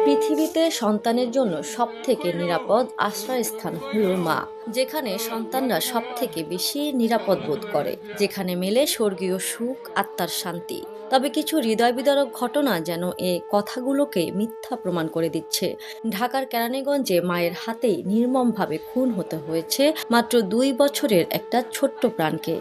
পৃথিবীতে সন্তানের জন্য সবথেকে নিরাপদ আশ্রয়স্থান হলো মা, যেখানে সন্তানরা সবথেকে বেশি নিরাপদ বোধ করে, যেখানে মেলে স্বর্গীয় সুখ, আত্মার শান্তি। তবে কিছু হৃদয় বিদারক ঘটনা যেন এ কথাগুলোকে মিথ্যা প্রমাণ করে দিচ্ছে। ঢাকার কেরানীগঞ্জে মায়ের হাতেই নির্মমভাবে খুন হতে হয়েছে মাত্র 2 বছরের একটা ছোট্ট প্রাণকে।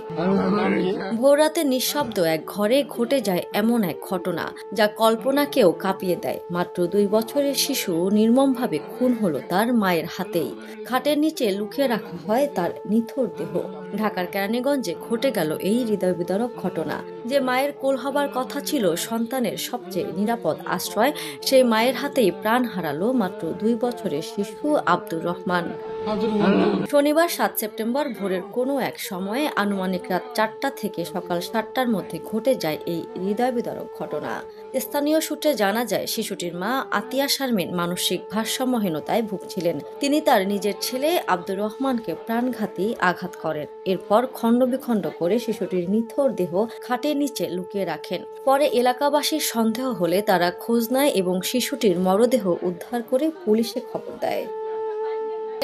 ভোররাতে নিঃশব্দ এক ঘরে ঘটে যায় এমন এক ঘটনা যা কল্পনাকেও কাঁপিয়ে দেয়। মাত্র 2 বছরের শিশু নির্মমভাবে খুন হলো তার মায়ের হাতেই। খাটের নিচে লুকিয়ে রাখা হয় তার নিথর দেহ। ঢাকার কেরানীগঞ্জে ঘটে গেল এই হৃদয় বিদারক ঘটনা। যে মায়ের কোল হবার কথা ছিল সন্তানের সবচেয়ে নিরাপদ আশ্রয়, সেই মায়ের হাতেই প্রাণ হারালো মাত্র 2 বছরের শিশু আব্দুর রহমান। শনিবার 7 সেপ্টেম্বর ভোরের কোনো এক সময়ে আনুমানিক রাত 4টা থেকে সকাল 7টার মধ্যে ঘটে যায় এই হৃদয় বিদারক ঘটনা। স্থানীয় সূত্রে জানা যায়, শিশুটির মা আতিয়া শারমিন মানসিক ভারসাম্যহীনতায় ভুগছিলেন। তিনি তার নিজের ছেলে আব্দুর রহমানকে প্রাণঘাতী আঘাত করেন। এরপর খণ্ডবিখণ্ড করে শিশুটির নিথর দেহ খাটের নিচে লুকিয়ে রাখেন। পরে এলাকাবাসীর সন্দেহ হলে তারা খোঁজ নেয় এবং শিশুটির মরদেহ উদ্ধার করে পুলিশে খবর দেয়।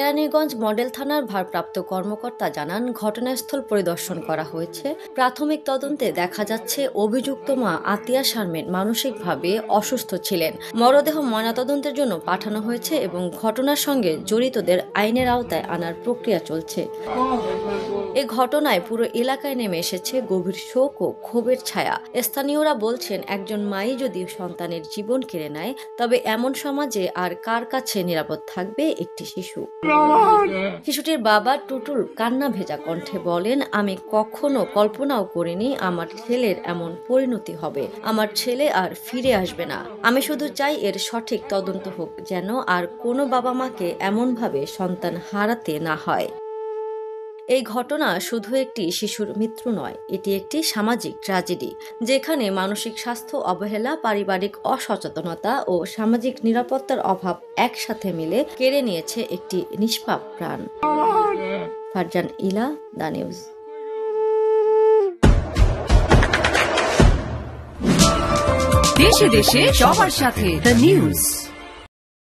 কেরানীগঞ্জ মডেল থানার ভারপ্রাপ্ত কর্মকর্তা জানান, ঘটনাস্থল পরিদর্শন করা হয়েছে। প্রাথমিক তদন্তে দেখা যাচ্ছে অভিযুক্ত মা আতিয়া শারমিন মানসিকভাবে অসুস্থ ছিলেন। মরদেহ ময়নাতদন্তের জন্য পাঠানো হয়েছে এবং ঘটনার সঙ্গে জড়িতদের আইনের আওতায় আনার প্রক্রিয়া চলছে। এ ঘটনায় পুরো এলাকায় নেমে এসেছে গভীর শোক ও ক্ষোভের ছায়া। স্থানীয়রা বলছেন, একজন মাই যদি সন্তানের জীবন কেড়ে নেয়, তবে এমন সমাজে আর কার কাছে নিরাপদ থাকবে একটি শিশু? শিশুটির বাবা টুটুল কান্না ভেজা কণ্ঠে বলেন, আমি কখনো কল্পনাও করিনি আমার ছেলের এমন পরিণতি হবে। আমার ছেলে আর ফিরে আসবে না। আমি শুধু চাই এর সঠিক তদন্ত হোক, যেন আর কোনো বাবা মাকে এমনভাবে সন্তান হারাতে না হয়। এই ঘটনা শুধু একটি শিশুর মৃত্যু নয়, এটি একটি সামাজিক ট্র্যাজেডি, যেখানে মানসিক স্বাস্থ্য অবহেলা, পারিবারিক অসচেতনতা ও সামাজিক নিরাপত্তার অভাব একসাথে মিলে কেড়ে নিয়েছে একটি নিষ্পাপ প্রাণ। ফারজান ইলা, দ্য নিউজ। দেশে দেশে সবার সাথে, দ্য নিউজ।